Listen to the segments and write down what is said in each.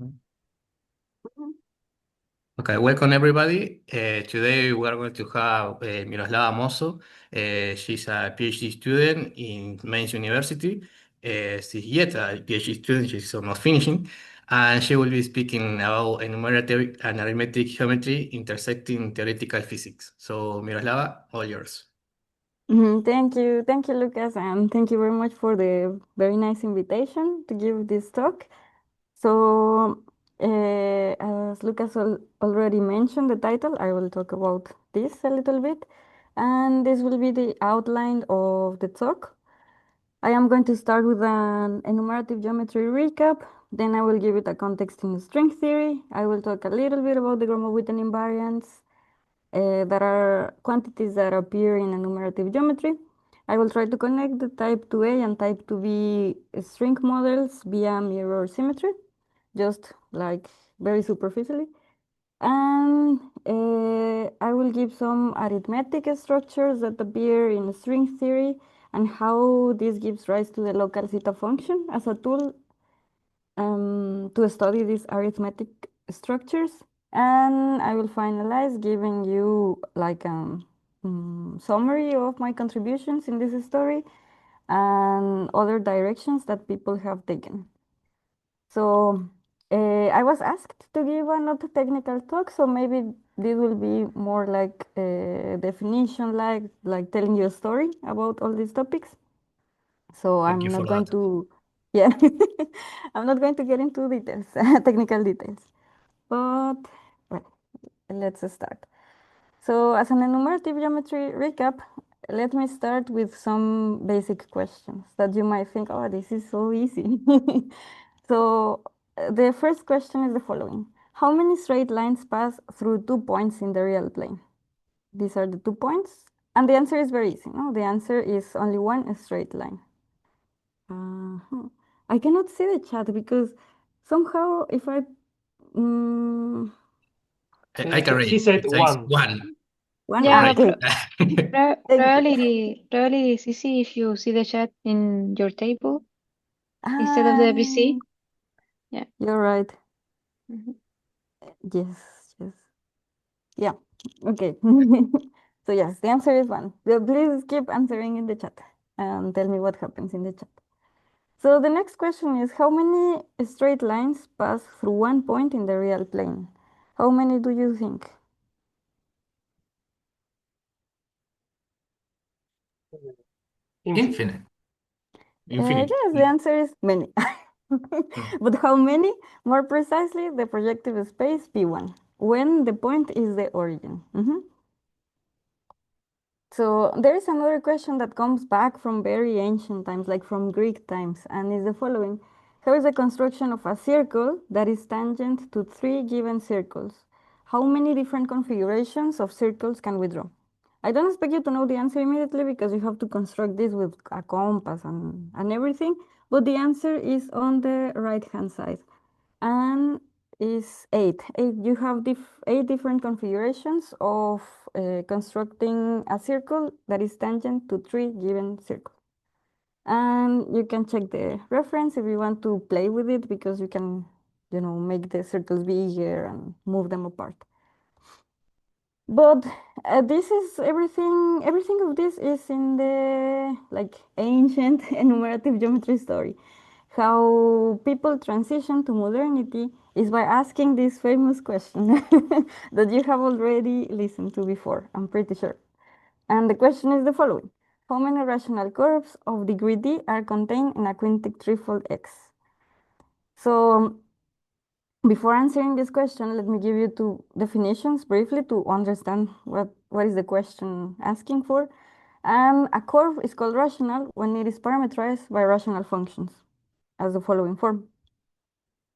Mhm. Okay, welcome everybody. Today we are going to have Miroslava Mosso. She's a PhD student in Mainz University. She's yet a PhD student, she's almost finishing. And she will be speaking about enumerative and arithmetic geometry intersecting theoretical physics. So, Miroslava, all yours. Thank you, Lucas, and thank you very much for the very nice invitation to give this talk. So, as Lucas already mentioned the title, I will talk about this a little bit, and this will be the outline of the talk. I am going to start with an enumerative geometry recap, then I will give it a context in string theory. I will talk a little bit about the Gromov-Witten invariants. There are quantities that appear in enumerative geometry. I will try to connect the type 2A and type 2B string models via mirror symmetry, just like very superficially. And I will give some arithmetic structures that appear in string theory and how this gives rise to the local zeta function as a tool to study these arithmetic structures. And I will finalize giving you like a summary of my contributions in this story and other directions that people have taken. So I was asked to give a not technical talk, so maybe this will be more like a definition, like telling you a story about all these topics. So Thank you I'm for not going that. to, yeah, I'm not going to get into details, technical details. But well, let's start. So as an enumerative geometry recap, let me start with some basic questions that you might think, oh, this is so easy. So the first question is the following. How many straight lines pass through 2 points in the real plane? These are the 2 points. And the answer is very easy. No, the answer is only one straight line. Uh-huh. I cannot see the chat because somehow if I mm, I can She read. said It says one. one. one, All ah, Yeah, right. okay, thank you. really it's easy if you see the chat in your table instead of the Ah, PC. Yeah. you're right. Mhm. Yes, yes. Yeah. Okay. So yes, the answer is one. Please keep answering in the chat and tell me what happens in the chat. So the next question is how many straight lines pass through 1 point in the real plane? How many do you think? Infinite. Infinite. Infinity. Yes, the answer is many. Mm. But how many? More precisely, the projective space P1, when the point is the origin. So there is another question that comes back from very ancient times, like from Greek times, and is the following. How is the construction of a circle that is tangent to three given circles? How many different configurations of circles can we draw? I don't expect you to know the answer immediately because you have to construct this with a compass and everything, but the answer is on the right-hand side and is eight. Eight. You have eight different configurations of constructing a circle that is tangent to three given circles. And you can check the reference if you want to play with it because you can, make the circles bigger and move them apart. But this is everything. Everything of this is in the like ancient enumerative geometry story. How people transition to modernity is by asking this famous question that you have already listened to before, I'm pretty sure. And the question is the following. How many rational curves of degree d are contained in a quintic threefold X? So before answering this question, let me give you two definitions briefly to understand what is the question asking for. And a curve is called rational when it is parameterized by rational functions, as the following form.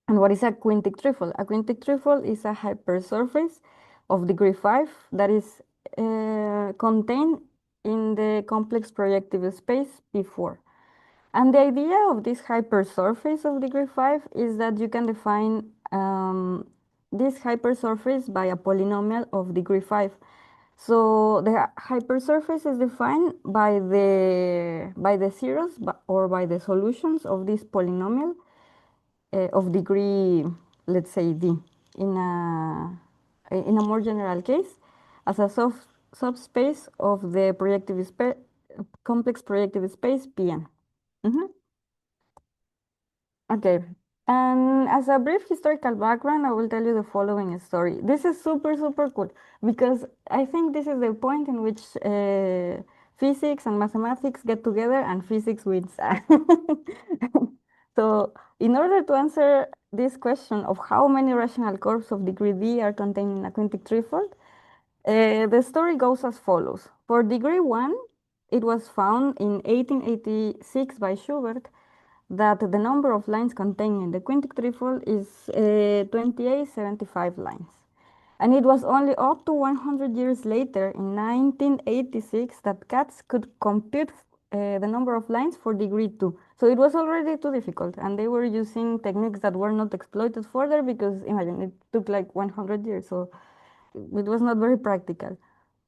And what is a quintic threefold? A quintic threefold is a hypersurface of degree 5 that is contained in the complex projective space P4. And the idea of this hypersurface of degree 5 is that you can define this hypersurface by a polynomial of degree 5. So the hypersurface is defined by the zeros or by the solutions of this polynomial of degree let's say D, in a more general case, as a subspace of the complex projective space Pn. Okay, and as a brief historical background, I will tell you the following story. This is super, super cool because I think this is the point in which physics and mathematics get together and physics wins. So, in order to answer this question of how many rational curves of degree D are contained in a quintic threefold, the story goes as follows. For degree 1, it was found in 1886 by Schubert that the number of lines contained in the quintic threefold is 2875 lines. And it was only up to 100 years later, in 1986, that Katz could compute the number of lines for degree 2. So it was already too difficult, and they were using techniques that were not exploited further because, imagine, it took like 100 years, so it was not very practical.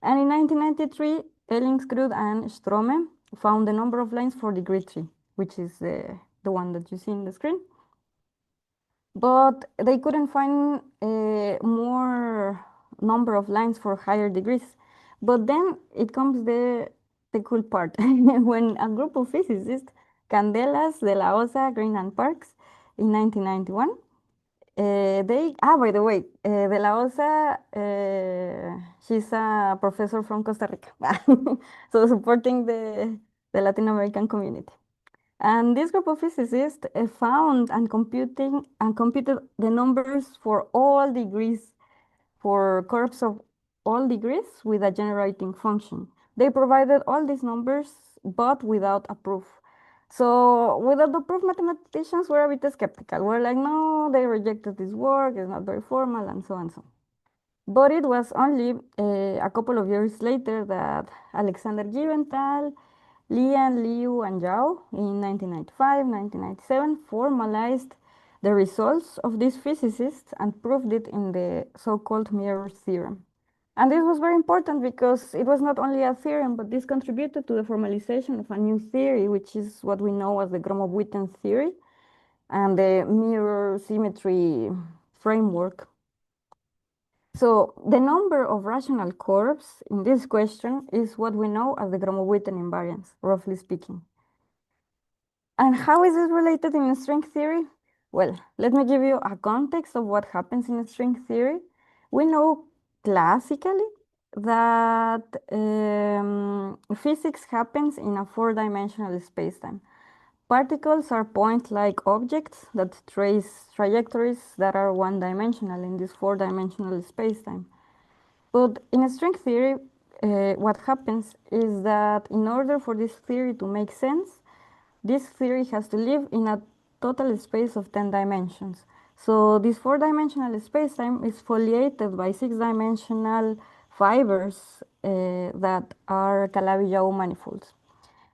And in 1993, Ellingsrud and Strome found the number of lines for degree 3, which is the one that you see in the screen. But they couldn't find more number of lines for higher degrees. But then it comes the cool part. When a group of physicists, Candelas, De La Osa, Green and Parks, in 1991, by the way, De La Osa, she's a professor from Costa Rica, so supporting the Latin American community. And this group of physicists found and computed the numbers for all degrees, for curves of all degrees with a generating function. They provided all these numbers, but without a proof. So without the proof, mathematicians were a bit skeptical. We're like, no, they rejected this work, it's not very formal, and so and so. But it was only a couple of years later that Alexander Giventhal, Lian, Liu, and Zhao in 1995, 1997 formalized the results of these physicists and proved it in the so-called mirror theorem. And this was very important because it was not only a theorem, but this contributed to the formalization of a new theory, which is what we know as the Gromov-Witten theory and the mirror symmetry framework. So the number of rational curves in this question is what we know as the Gromov-Witten invariants, roughly speaking. And how is this related in string theory? Well, let me give you a context of what happens in string theory. We know classically that physics happens in a four-dimensional spacetime. Particles are point-like objects that trace trajectories that are one-dimensional in this four-dimensional spacetime. But in string theory, what happens is that in order for this theory to make sense, this theory has to live in a total space of 10 dimensions. So this four-dimensional spacetime is foliated by six-dimensional fibers that are Calabi manifolds.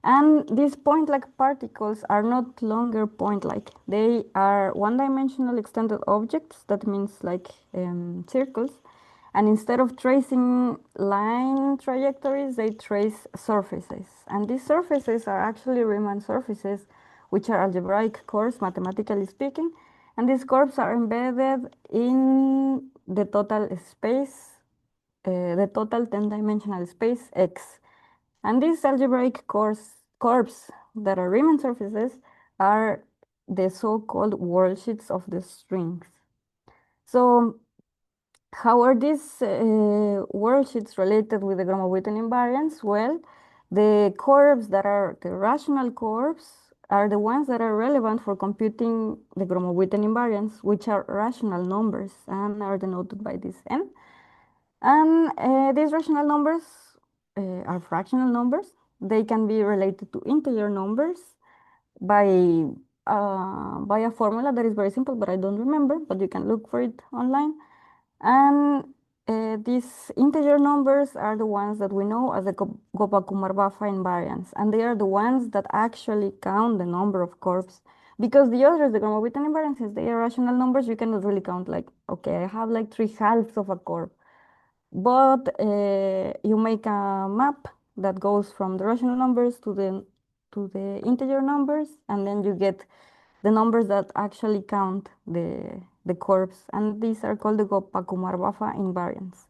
And these point-like particles are not longer point-like. They are one-dimensional extended objects, that means like circles. And instead of tracing line trajectories, they trace surfaces. And these surfaces are actually Riemann surfaces, which are algebraic curves, mathematically speaking. And these curves are embedded in the total space, the total 10-dimensional space X. And these algebraic curves that are Riemann surfaces are the so-called worldsheets of the strings. So how are these worldsheets related with the Gromov-Witten invariants? Well, the curves that are the rational curves are the ones that are relevant for computing the Gromov-Witten invariants, which are rational numbers and are denoted by this n. And these rational numbers are fractional numbers. They can be related to integer numbers by a formula that is very simple, but I don't remember, but you can look for it online. And these integer numbers are the ones that we know as the Gopa-Kumar-Baffa invariants, and they are the ones that actually count the number of curves. Because the others, the Gromov-Witten invariants, they are rational numbers, you cannot really count like, okay, I have like 3/2 of a curve. But you make a map that goes from the rational numbers to the integer numbers, and then you get the numbers that actually count the the curves, and these are called the Pakumar-Baffa invariants.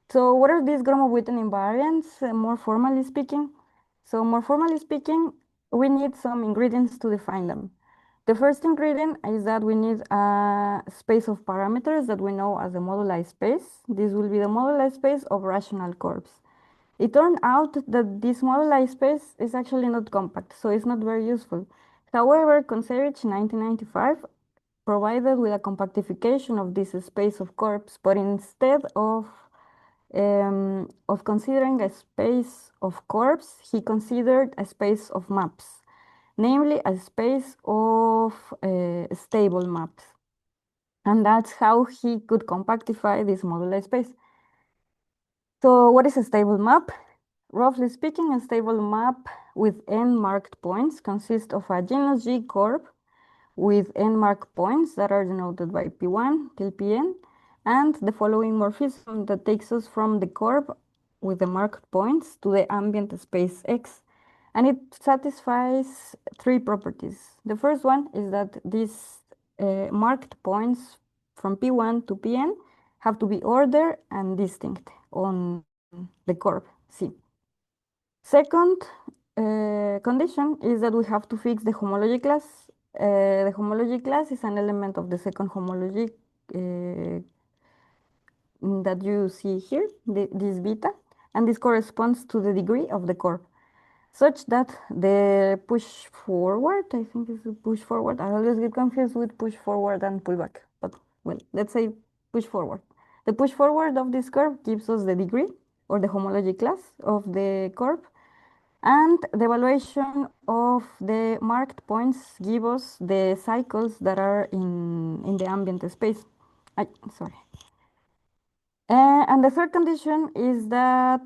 So what are these Gromov-Witten invariants, more formally speaking? So more formally speaking, we need some ingredients to define them. The first ingredient is that we need a space of parameters that we know as the moduli space. This will be the moduli space of rational curves. It turned out that this moduli space is actually not compact, so it's not very useful. However, Conserich 1995 provided with a compactification of this space of curves, but instead of considering a space of curves, he considered a space of maps, namely a space of stable maps. And that's how he could compactify this moduli space. So what is a stable map? Roughly speaking, a stable map with n marked points consists of a genus G curve with n marked points that are denoted by P1 till Pn, and the following morphism that takes us from the curve with the marked points to the ambient space X. And it satisfies three properties. The first one is that these marked points from P1 to Pn have to be ordered and distinct on the curve C. Second condition is that we have to fix the homology class. The homology class is an element of the second homology that you see here, this beta, and this corresponds to the degree of the curve, such that the push forward, I think is the push forward. I always get confused with push forward and pullback, but well, let's say push forward. The push forward of this curve gives us the degree or the homology class of the curve, and the evaluation of the marked points give us the cycles that are in the ambient space. Sorry. And the third condition is that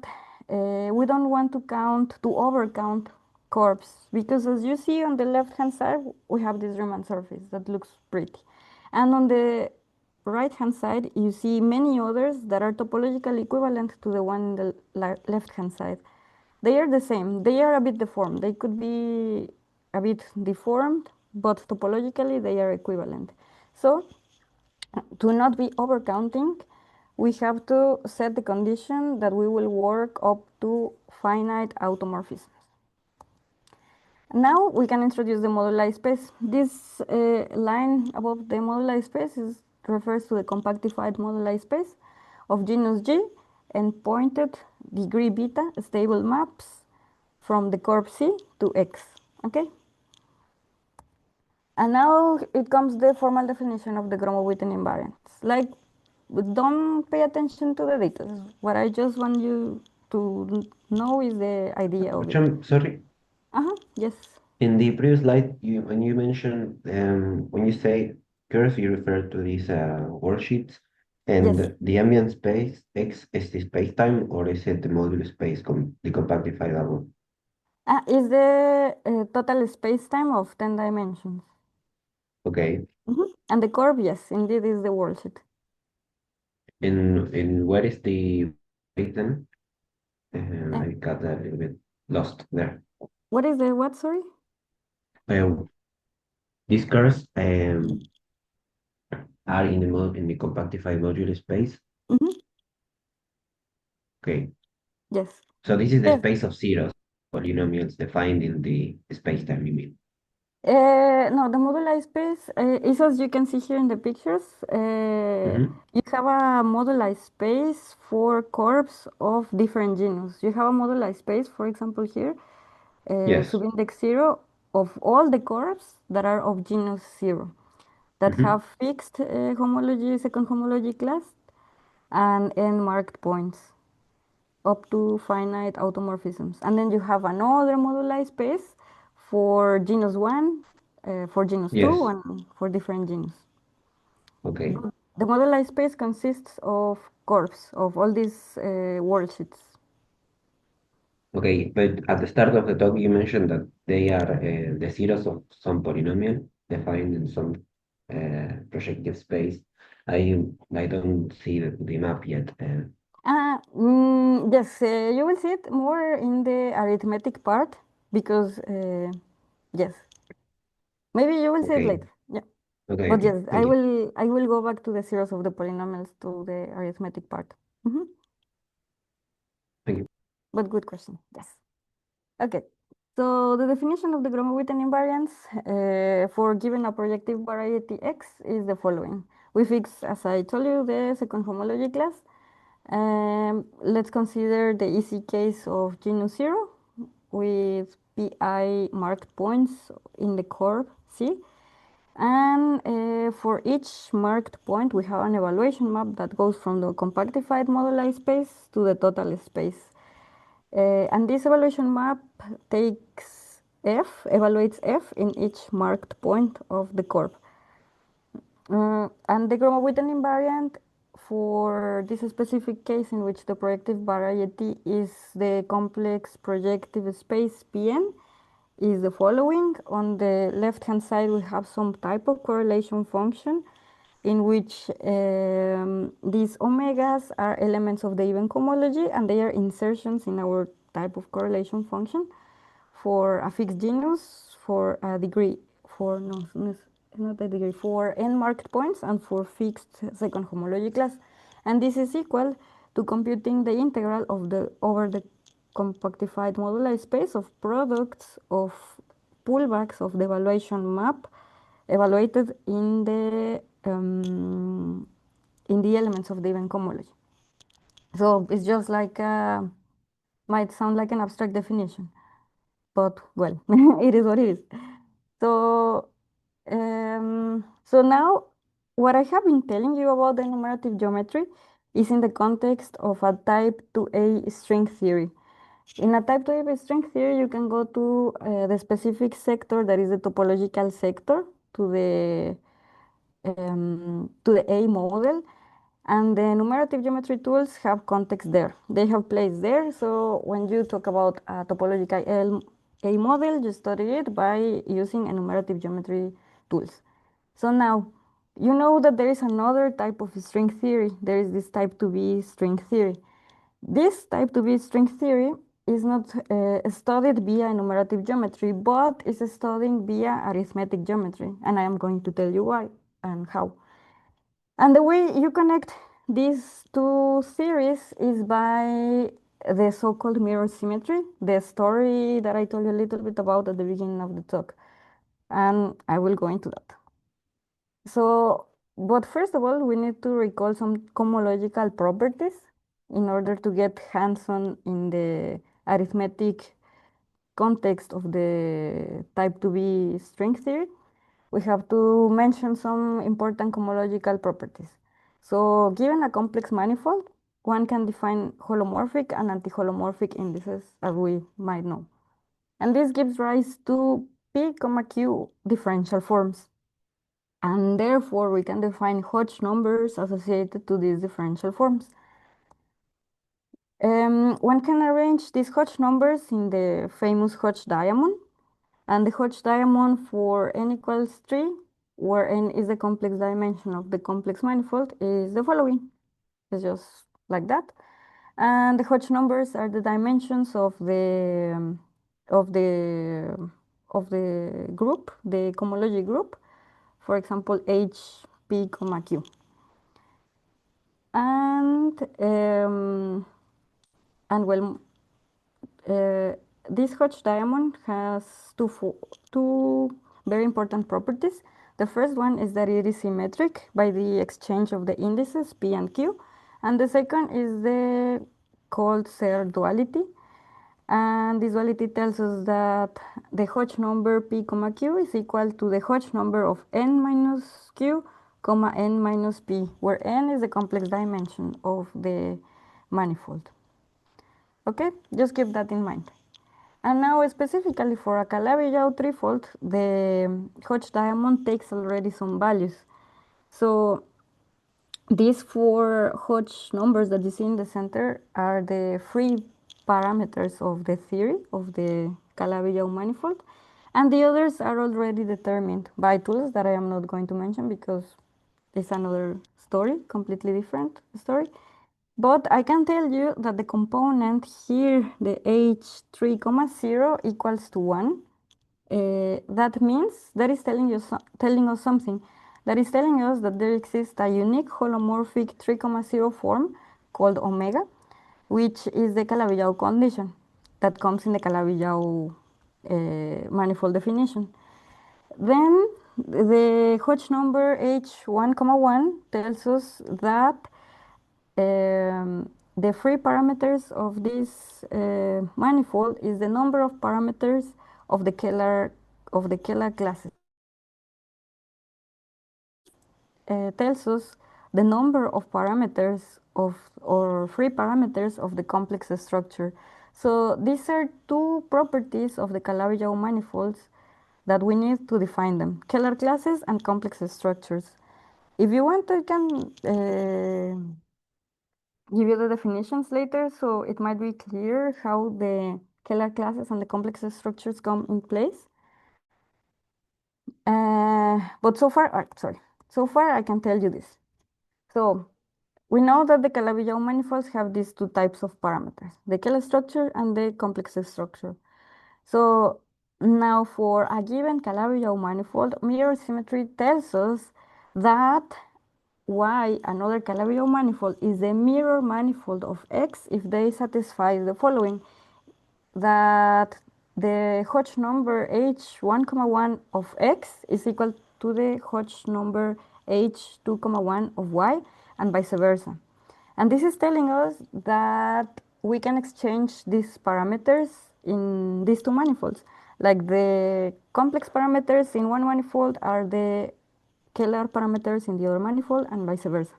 we don't want to overcount curves, because as you see on the left-hand side, we have this Riemann surface that looks pretty. And on the right-hand side, you see many others that are topologically equivalent to the one in the left-hand side. They are the same. They are a bit deformed. They could be a bit deformed, but topologically they are equivalent. So to not be overcounting, we have to set the condition that we will work up to finite automorphisms. Now we can introduce the moduli space. This line above the moduli space refers to the compactified moduli space of genus G and pointed degree beta stable maps from the curve C to X. Okay? And now it comes the formal definition of the Gromov-Witten invariants. Like, don't pay attention to the data. What I just want you to know is the idea of it. Sorry, Yes. in the previous slide, when you mentioned when you say curves, you refer to these worksheets, and Yes. the ambient space X is the space-time, or is it the module space, the compactified one? Is the total space-time of 10 dimensions. Okay. And the curve, yes, indeed is the worldsheet. In where is the space then? Uh, I got a little bit lost there. what is the what, sorry? These curves are in the compactified modular space. Okay. Yes. So this is the Yes. space of zeros, polynomials defined in the space-time, you mean? No, the moduli space is as you can see here in the pictures. You have a moduli space for curves of different genus. You have a moduli space, for example, here, Yes. subindex 0 of all the curves that are of genus 0, that have fixed homology, second homology class, and n marked points up to finite automorphisms. And then you have another moduli space for genus 1, for genus 2, Yes. and for different genus. Okay. The moduli space consists of curves of all these worldsheets. Okay, but at the start of the talk, you mentioned that they are the zeros of some polynomial defined in some projective space. I don't see the map yet. Yes, you will see it more in the arithmetic part because, yes, maybe you will see it Okay. later. Yeah. Okay, But okay. yes, Thank you. I will go back to the zeros of the polynomials to the arithmetic part. Mhm. Thank you. But good question. Yes. Okay. So the definition of the Gromov-Witten invariance for given a projective variety X is the following. We fix, as I told you, the second homology class. Let's consider the easy case of genus 0 with pi marked points in the curve C. And for each marked point, we have an evaluation map that goes from the compactified moduli space to the total space. And this evaluation map takes f, evaluates f in each marked point of the curve. And the Gromov-Witten invariant for this specific case in which the projective variety is the complex projective space Pn is the following. On the left-hand side, we have some type of correlation function in which these omegas are elements of the even cohomology and they are insertions in our type of correlation function for a fixed genus, for a degree, for no, it's not a degree, for n marked points and for fixed second homology class. And this is equal to computing the integral of the over the compactified moduli space of products of pullbacks of the evaluation map evaluated in the elements of the even cohomology. So it's just like might sound like an abstract definition, but well, it is what it is. So so now what I have been telling you about the enumerative geometry is in the context of a type 2A string theory. In a type 2A string theory, you can go to the specific sector that is the topological sector to the A model, and the enumerative geometry tools have context there. They have place there. So when you talk about a topological A model, you study it by using enumerative geometry tools. So now, you know that there is another type of string theory. There is this type 2B string theory. This type 2B string theory is not studied via enumerative geometry, but is studied via arithmetic geometry. And I am going to tell you why and how. And the way you connect these two theories is by the so-called mirror symmetry, the story that I told you a little bit about at the beginning of the talk. And I will go into that. So, but first of all, we need to recall some cohomological properties in order to get hands-on in the arithmetic context of the type 2B string theory. We have to mention some important cohomological properties. So given a complex manifold, one can define holomorphic and anti-holomorphic indices, as we might know. And this gives rise to P, Q differential forms. And therefore, we can define Hodge numbers associated to these differential forms. One can arrange these Hodge numbers in the famous Hodge diamond. And the Hodge diamond for n equals 3, where n is the complex dimension of the complex manifold, is the following. It's just like that. And the Hodge numbers are the dimensions of the of the of the group, the cohomology group. For example, H, P, Q. And well, this Hodge diamond has two very important properties. The first one is that it is symmetric by the exchange of the indices P and Q. And the second is the called Serre duality. And this duality tells us that the Hodge number P, Q is equal to the Hodge number of n minus Q, n minus P, where n is the complex dimension of the manifold. Okay, just keep that in mind. And now specifically for a Calabi-Yau threefold, the Hodge diamond takes already some values. So these four Hodge numbers that you see in the center are the free parameters of the theory of the Calabi-Yau manifold. And the others are already determined by tools that I am not going to mention because it's another story, completely different story. But I can tell you that the component here, the h3, 0 equals to 1. That means that is telling us something. that is telling us that there exists a unique holomorphic 3,0 form called omega, which is the Calabi-Yau condition that comes in the Calabi-Yau manifold definition. Then the Hodge number H1,1 tells us that the free parameters of this manifold is the number of parameters of the Keller classes. Tells us the number of parameters or free parameters of the complex structure. So these are two properties of the Calabi-Yau manifolds that we need to define them: Keller classes and complex structures. If you want, I can give you the definitions later, so it might be clear how the Keller classes and the complex structures come in place. But so far I can tell you this. So we know that the Calabi-Yau manifolds have these two types of parameters, the Keller structure and the complex structure. So now for a given Calabi-Yau manifold, mirror symmetry tells us that Y, another Calabi-Yau manifold, is the mirror manifold of X if they satisfy the following: that the Hodge number H1,1 of X is equal to the Hodge number H2,1 of Y, and vice versa. And this is telling us that we can exchange these parameters in these two manifolds. Like the complex parameters in one manifold are the Keller parameters in the other manifold, and vice versa.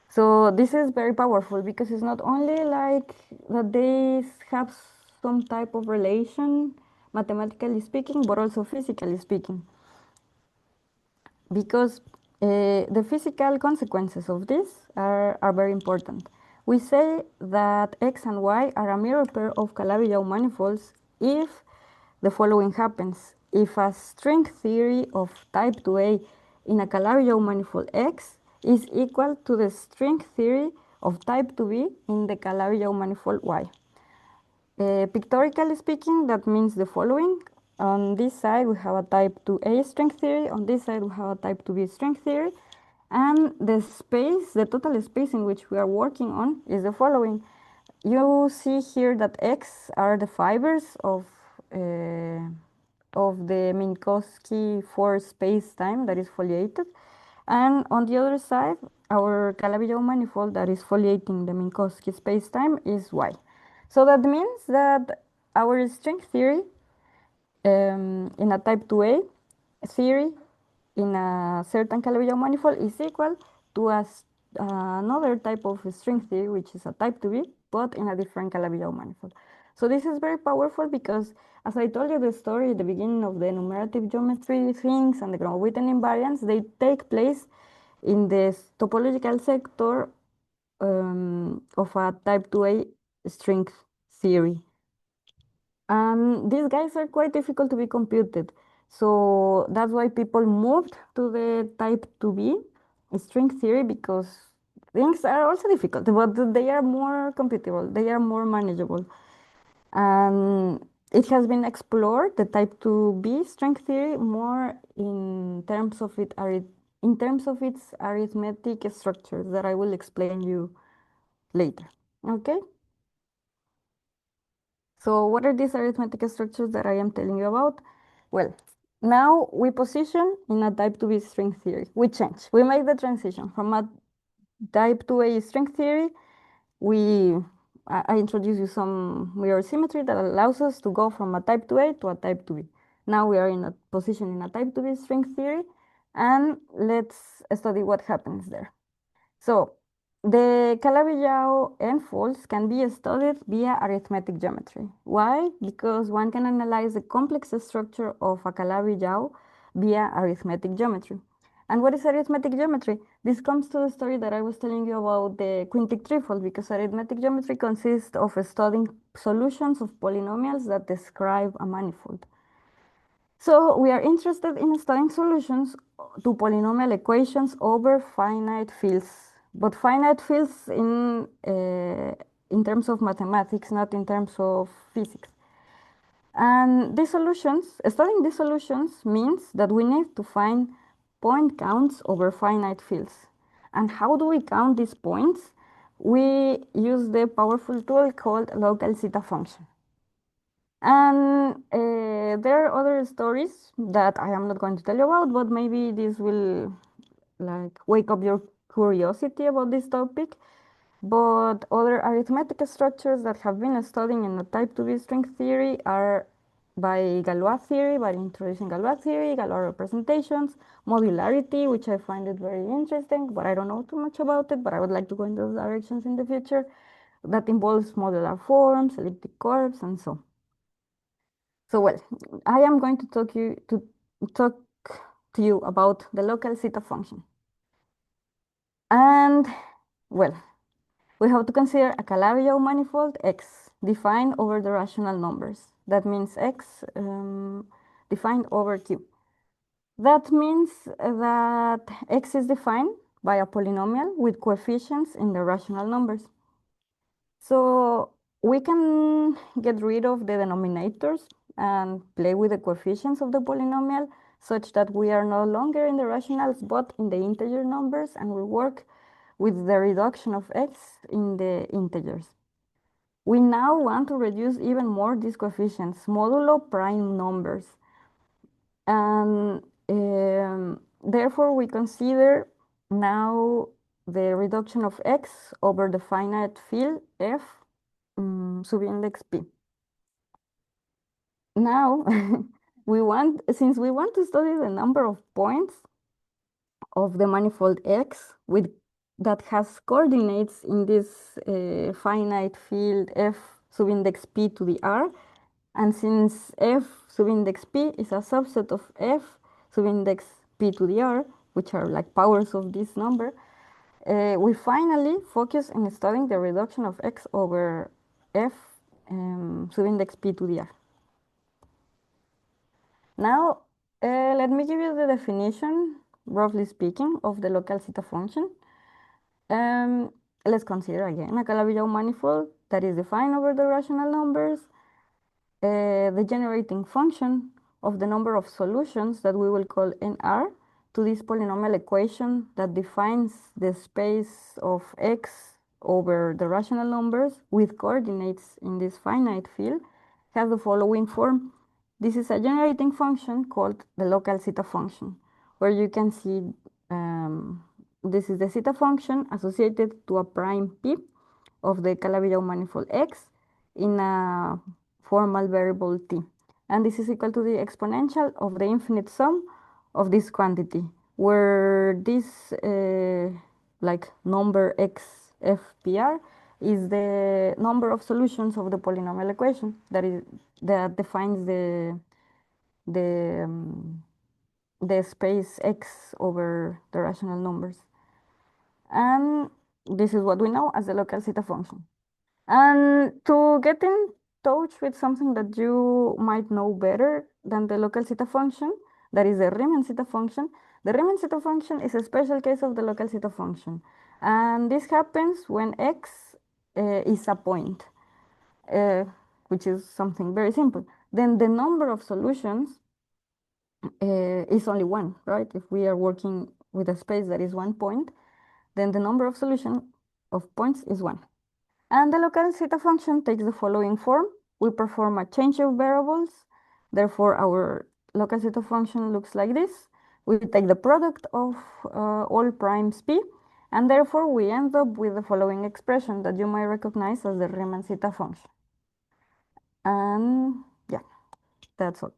So this is very powerful because it's not only like that they have some type of relation, mathematically speaking, but also physically speaking. Because the physical consequences of this are very important. We say that X and Y are a mirror pair of Calabi-Yau manifolds if the following happens. If a string theory of type 2A in a Calabi-Yau manifold X is equal to the string theory of type 2B in the Calabi-Yau manifold Y. Pictorially speaking, that means the following. On this side, we have a type 2A string theory. On this side, we have a type 2B string theory. And the space, the total space in which we are working on is the following. You see here that X are the fibers of the Minkowski 4 space-time that is foliated. And on the other side, our Calabi-Yau manifold that is foliating the Minkowski space-time is Y. So that means that our string theory in a type 2A theory in a certain Calabi-Yau manifold is equal to another type of string theory, which is a type 2B, but in a different Calabi-Yau manifold. So this is very powerful because, as I told you the story at the beginning of the enumerative geometry things and the Gromov-Witten invariants, they take place in the topological sector of a type 2A string theory. And these guys are quite difficult to be computed. So that's why people moved to the type 2B string theory, because things are also difficult, but they are more computable, they are more manageable. And it has been explored, the type 2B string theory, more in terms of its arithmetic structures that I will explain you later. Okay? So what are these arithmetic structures that I am telling you about? Well, now we position in a type 2B string theory. We change. We make the transition from a type 2A string theory. I introduce you some mirror symmetry that allows us to go from a type 2A to a type 2B. Now we are in a position in a type 2B string theory, and let's study what happens there. So the Calabi-Yau n-folds can be studied via arithmetic geometry. Why? Because one can analyze the complex structure of a Calabi-Yau via arithmetic geometry. And what is arithmetic geometry? This comes to the story that I was telling you about the quintic threefold, because arithmetic geometry consists of studying solutions of polynomials that describe a manifold. So we are interested in studying solutions to polynomial equations over finite fields, but finite fields in terms of mathematics, not in terms of physics. And these solutions, studying these solutions means that we need to find point counts over finite fields. And how do we count these points? We use the powerful tool called local zeta function. And there are other stories that I am not going to tell you about, but maybe this will like wake up your curiosity about this topic. But other arithmetic structures that have been studied in the type 2B string theory are by Galois theory, by introducing Galois theory, Galois representations, modularity, which I find it very interesting, but I don't know too much about it, but I would like to go in those directions in the future. That involves modular forms, elliptic curves, and so. So well, I am going to talk to you about the local zeta function. And well, we have to consider a Calabi manifold X defined over the rational numbers. That means X defined over Q. That means that X is defined by a polynomial with coefficients in the rational numbers. So we can get rid of the denominators and play with the coefficients of the polynomial such that we are no longer in the rationals but in the integer numbers, and we work with the reduction of x in the integers. We now want to reduce even more these coefficients, modulo prime numbers. And therefore we consider now the reduction of x over the finite field f subindex p. Now, since we want to study the number of points of the manifold X that has coordinates in this finite field f subindex p to the r, and since f subindex p is a subset of f subindex p to the r, which are like powers of this number, we finally focus on studying the reduction of x over f subindex p to the r. Now, let me give you the definition, roughly speaking, of the local zeta function. Let's consider again a Calabi manifold that is defined over the rational numbers, the generating function of the number of solutions that we will call nr to this polynomial equation that defines the space of x over the rational numbers with coordinates in this finite field has the following form. This is a generating function called the local zeta function, where you can see this is the zeta function associated to a prime p of the Calabi manifold x in a formal variable t. And this is equal to the exponential of the infinite sum of this quantity, where this like number x fpr is the number of solutions of the polynomial equation that defines the um, the space x over the rational numbers. And this is what we know as the local zeta function. And to get in touch with something that you might know better than the local zeta function, that is the Riemann zeta function. The Riemann zeta function is a special case of the local zeta function. And this happens when x is a point, which is something very simple. Then the number of solutions is only one, right? If we are working with a space that is 1 point, then the number of solution of points is 1. And the local zeta function takes the following form. We perform a change of variables. Therefore, our local zeta function looks like this. We take the product of all primes p, and therefore we end up with the following expression that you might recognize as the Riemann zeta function. And yeah, that's all.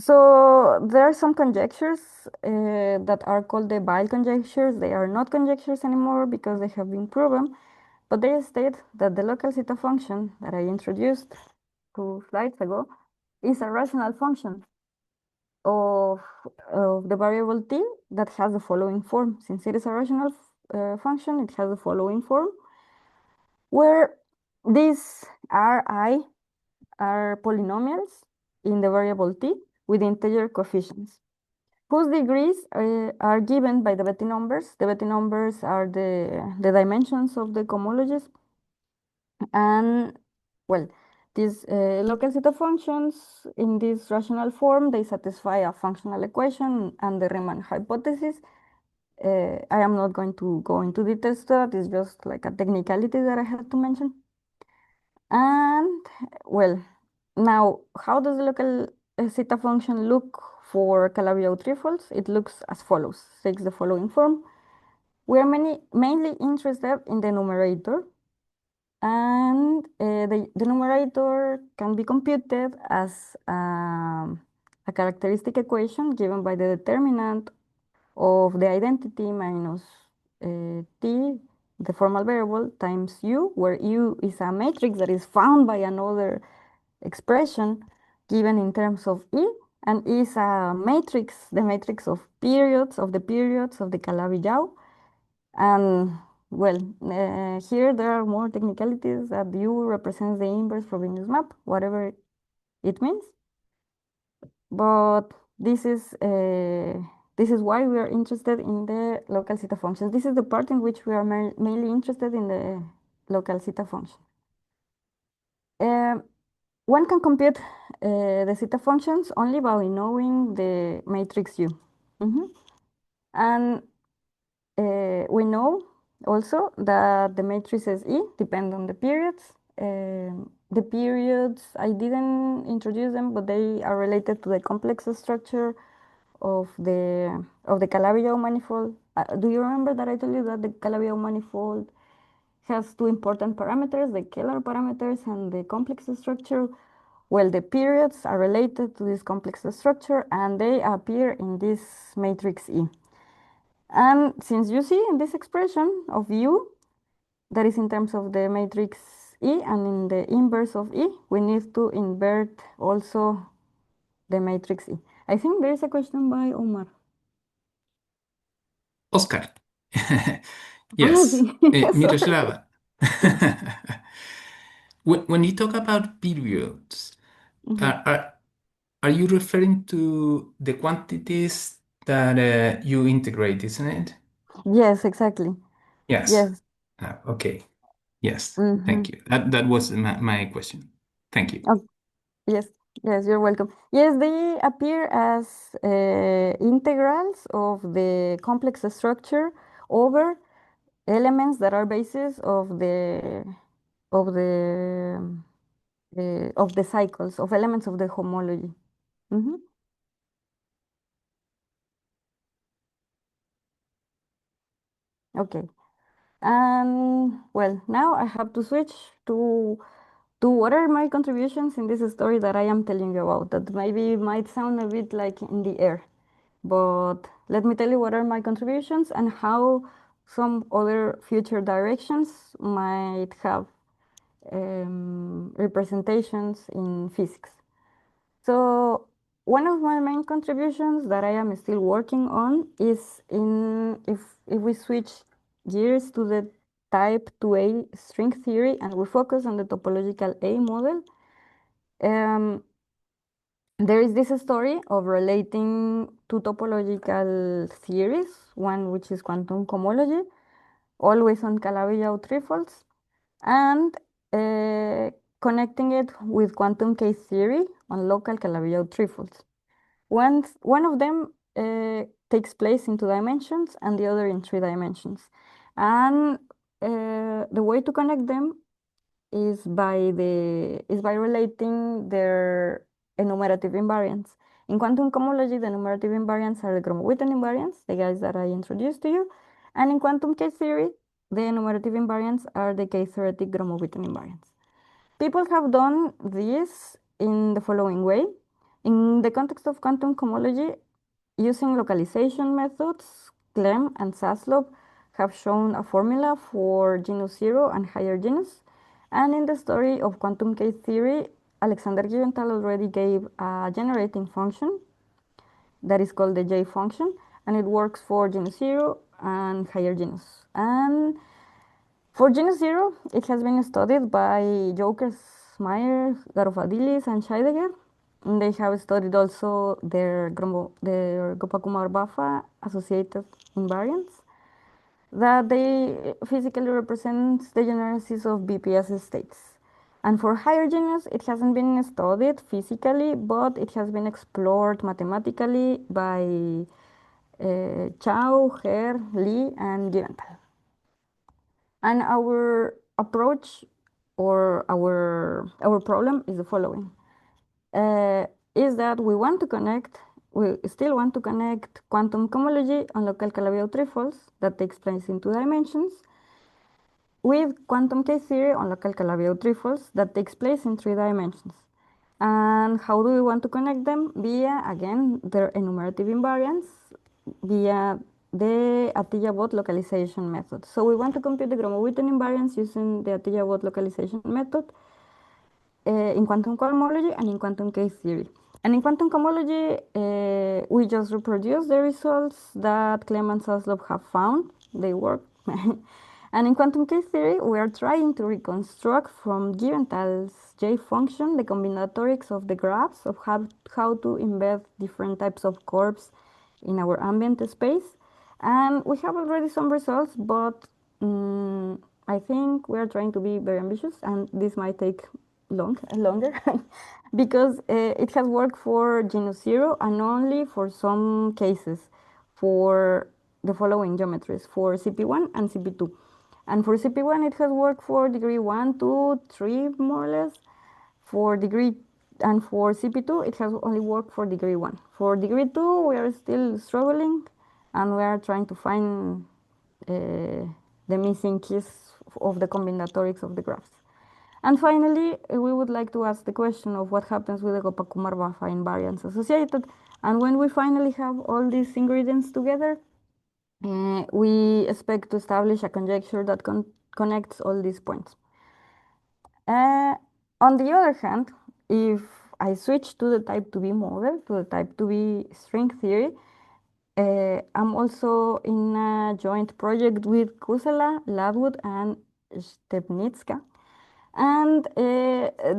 So there are some conjectures that are called the Weil conjectures. They are not conjectures anymore because they have been proven. But they state that the local zeta function that I introduced 2 slides ago is a rational function of the variable t that has the following form. Since it is a rational function, it has the following form, where these Ri are polynomials in the variable t with integer coefficients, whose degrees are given by the Witten numbers. The Witten numbers are the dimensions of the cohomologies. And well, These local zeta functions in this rational form, they satisfy a functional equation and the Riemann hypothesis. I am not going to go into details to that, it's just like a technicality that I have to mention. And well, now how does the local zeta function look for Calabi trifolds? It looks as follows, takes the following form. We are mainly interested in the numerator, and the numerator can be computed as a characteristic equation given by the determinant of the identity minus t, the formal variable, times u, where u is a matrix that is found by another expression given in terms of e, and is a matrix, the matrix of periods of the Calabi-Yau. And well, here there are more technicalities that u represents the inverse Frobenius map, whatever it means. But this is why we are interested in the local zeta functions. This is the part in which we are mainly interested in the local zeta function. One can compute the zeta functions only by knowing the matrix U. And we know also that the matrices E depend on the periods. The periods, I didn't introduce them, but they are related to the complex structure of the Calabi manifold. Do you remember that I told you that the Calabi manifold has two important parameters, the Kähler parameters and the complex structure? Well, the periods are related to this complex structure and they appear in this matrix E. And since you see in this expression of U, that is in terms of the matrix E, and in the inverse of E, we need to invert also the matrix E. I think there is a question by Omar. Oscar. Yes. Sorry. Miroslava. When you talk about periods, are you referring to the quantities that you integrate, isn't it? Yes, exactly. Yes. Yes. Okay. Yes. Thank you. That was my question. Thank you. Oh, yes. Yes, you're welcome. Yes, they appear as integrals of the complex structure over elements that are bases of the of the cycles of elements of the homology. Okay. And well, now I have to switch to what are my contributions in this story that I am telling you about, that maybe might sound a bit like in the air, but let me tell you what are my contributions and how some other future directions might have representations in physics. So one of my main contributions that I am still working on is if we switch gears to the type 2A string theory and we focus on the topological A model, there is this story of relating two topological theories, one which is quantum cohomology, always on Calabi trifolds, and connecting it with quantum case theory on local Calabi trifolds. One of them takes place in 2 dimensions and the other in 3 dimensions. And the way to connect them is by relating their enumerative invariants. In quantum cohomology, the enumerative invariants are the Gromov-Witten invariants, the guys that I introduced to you. And in quantum case theory, the enumerative invariants are the case-theoretic Gromov-Witten invariants. People have done this in the following way. In the context of quantum cohomology, using localization methods, Clem and Zaslow have shown a formula for genus 0 and higher genus. And in the story of quantum case theory, Alexander Giventhal already gave a generating function that is called the J function, and it works for genus 0 and higher genus. And for genus 0, it has been studied by Jokers, Meyer, Garoufadilis, and Scheidegger. And they have studied also their Gopakumar-Baffa associated invariants that they physically represent the generacies of BPS states. And for higher genus, it hasn't been studied physically, but it has been explored mathematically by Chow, Herr, Lee, and Giventhal. And our approach or our problem is the following. Is that we still want to connect quantum cohomology on local Calabi trifles that takes place in 2 dimensions with quantum K-theory on local Calabi trifles that takes place in 3 dimensions. And how do we want to connect them? Via, again, their enumerative invariants, via the Atiyah-Bott localization method. So we want to compute the Gromov-Witten invariants using the Atiyah-Bott localization method in quantum cohomology and in quantum K-theory. And in quantum cohomology, we just reproduce the results that Clem and Zaslav have found. They work. And in quantum K-theory, we are trying to reconstruct from Giventhal's J function the combinatorics of the graphs of how to embed different types of curves in our ambient space. And we have already some results, but I think we are trying to be very ambitious, and this might take longer because it has worked for genus 0 and only for some cases for the following geometries for CP1 and CP2. And for CP1, it has worked for degree 1, 2, 3, more or less. For degree, and for CP2, it has only worked for degree 1. For degree 2, we are still struggling, and we are trying to find the missing keys of the combinatorics of the graphs. And finally, we would like to ask the question of what happens with the Gopakumar-Baffa invariants associated. And when we finally have all these ingredients together, we expect to establish a conjecture that connects all these points. On the other hand, if I switch to the type IIB model, to the type IIB string theory, I'm also in a joint project with Kusela, Ladwood, and Stepnitska. And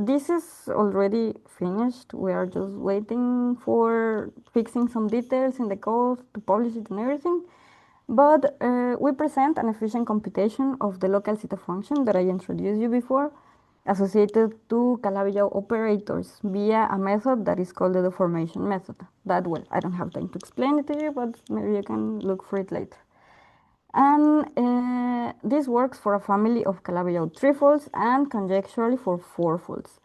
this is already finished. We are just waiting for fixing some details in the code to publish it and everything. But we present an efficient computation of the local zeta function that I introduced you before, associated to Calabi operators via a method that is called the deformation method. That, well, I don't have time to explain it to you, but maybe you can look for it later. And this works for a family of Calabi trifles and conjecturally for fourfolds.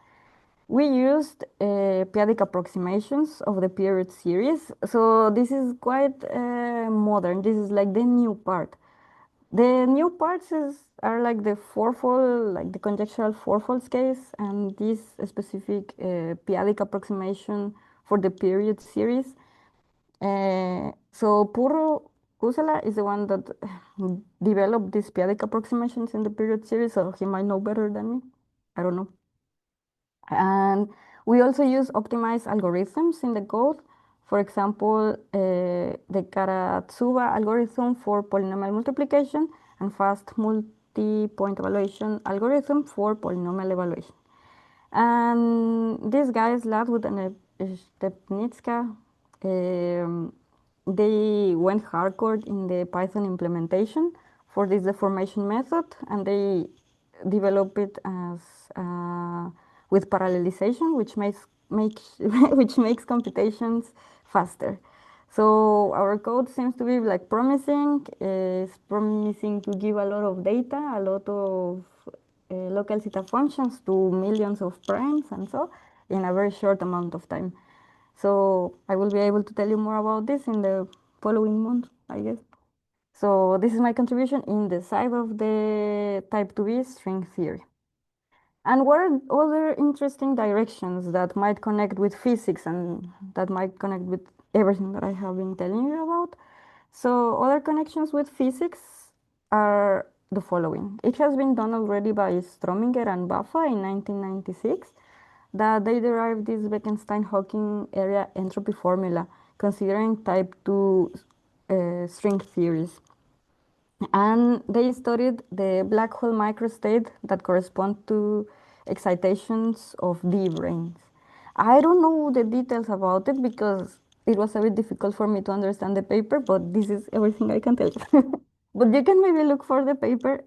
We used periodic approximations of the period series. So this is quite modern. This is like the new part. The new parts are like the fourfold, like the conjectural fourfolds case, and this specific periodic approximation for the period series. So Puro Kusela is the one that developed these periodic approximations in the period series, so he might know better than me. I don't know. And we also use optimized algorithms in the code. For example, the Karatsuba algorithm for polynomial multiplication and fast multi-point evaluation algorithm for polynomial evaluation. And these guys, Ladwood and Stepnitska, they went hardcore in the Python implementation for this deformation method, and they develop it as with parallelization, which makes which makes computations faster. So our code seems to be like promising. It's promising to give a lot of data, a lot of local zeta functions to millions of primes and so in a very short amount of time. So I will be able to tell you more about this in the following month, I guess. So this is my contribution in the side of the type IIB string theory. And what are other interesting directions that might connect with physics and that might connect with everything that I have been telling you about? So other connections with physics are the following. It has been done already by Strominger and Baffa in 1996 that they derived this Bekenstein-Hawking area entropy formula considering type 2 string theories. And they studied the black hole microstate that correspond to excitations of D brains. I don't know the details about it because it was a bit difficult for me to understand the paper, but this is everything I can tell you. But you can maybe look for the paper.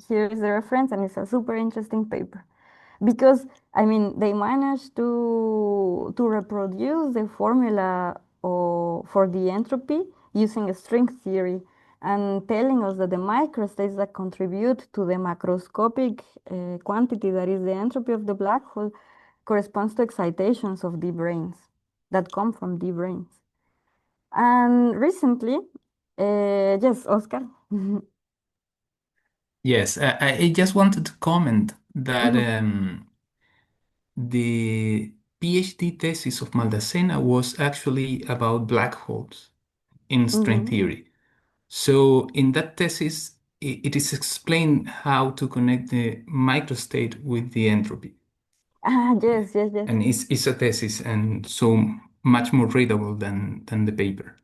Here is the reference, and it's a super interesting paper. because I mean they managed to reproduce the formula for the entropy using a string theory and telling us that the microstates that contribute to the macroscopic quantity that is the entropy of the black hole corresponds to excitations of deep brains that come from deep brains. And recently, yes, Oscar. Yes, I just wanted to comment that the PhD thesis of Maldacena was actually about black holes in string Mhm. theory. So in that thesis, it is explained how to connect the microstate with the entropy. Ah, yes, yes, yes. And it's a thesis and so much more readable than the paper.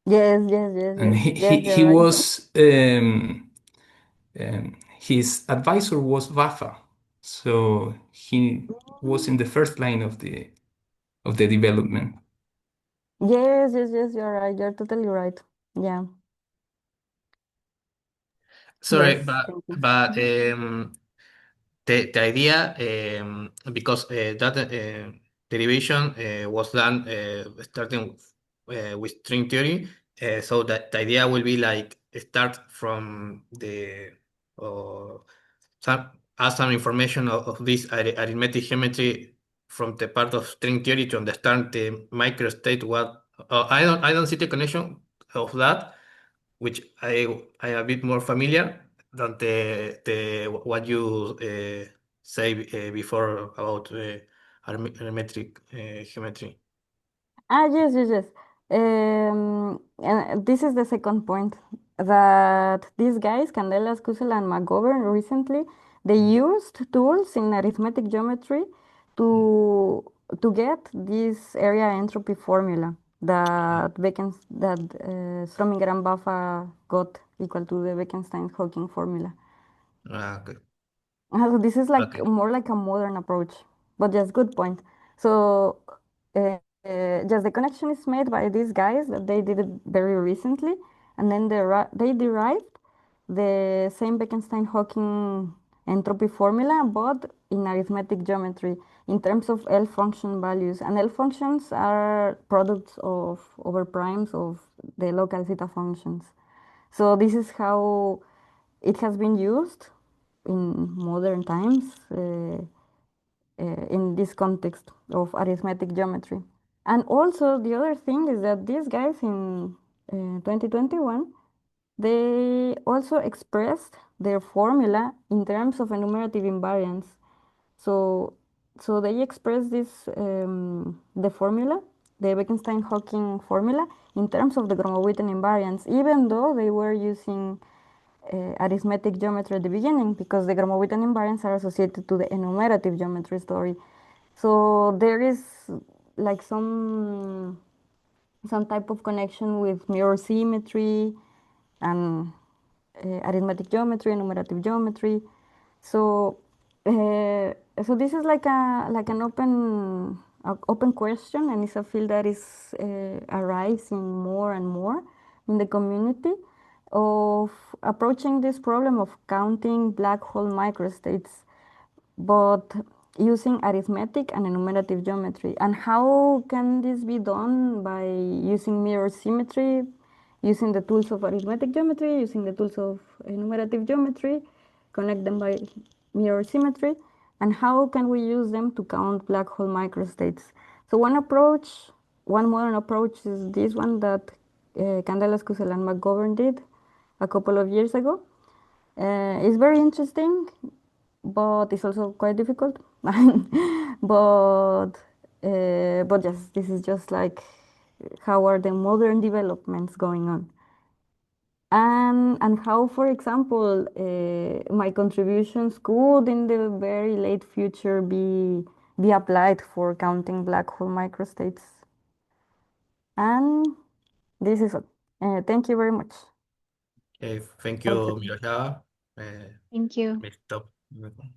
Yes, yes, yes, And yes, he, yes, he, you're he right. was his advisor was Vafa, so he was in the first line of the development. Yes, yes, yes, you're right. You're totally right. Yeah. Sorry, Yes, thank you. the idea, because that derivation was done starting with string theory, so that the idea will be like start from the uh, some add some information of this arithmetic geometry from the part of string theory to understand the microstate. What I don't see the connection of that, which I am a bit more familiar than the what you say before about arithmetic geometry. Ah, yes, yes, yes. And this is the second point that these guys, Candelas, Kusel, and McGovern, recently they used tools in arithmetic geometry to to get this area entropy formula that Strominger and Baffa got equal to the Bekenstein-Hawking formula. Okay. So this is like Okay. more like a modern approach, but yes, good point. So just the connection is made by these guys that they did it very recently, and then they derived the same Bekenstein-Hawking entropy formula, but in arithmetic geometry in terms of L function values. And L functions are products of over primes of the local zeta functions. So this is how it has been used in modern times in this context of arithmetic geometry. And also the other thing is that these guys in 2021, they also expressed their formula in terms of enumerative invariants. So, so they express this the formula, the Bekenstein-Hawking formula, in terms of the Gromov-Witten invariants, even though they were using arithmetic geometry at the beginning, because the Gromov-Witten invariants are associated to the enumerative geometry story. So there is like some type of connection with mirror symmetry and arithmetic geometry, enumerative geometry. So, so this is like an open question, and it's a field that is arising more and more in the community of approaching this problem of counting black hole microstates, but using arithmetic and enumerative geometry. And how can this be done? By using mirror symmetry, using the tools of arithmetic geometry, using the tools of enumerative geometry, connect them by mirror symmetry. And how can we use them to count black hole microstates? So one approach, one modern approach is this one that Candelas, Kusel, and McGovern did a couple of years ago. It's very interesting, but it's also quite difficult. but yes, this is just like how are the modern developments going on, and how, for example, my contributions could in the very late future be applied for counting black hole microstates. And this is all. Thank you very much. Thank Okay. you, Miroslava. Thank you. Let's stop.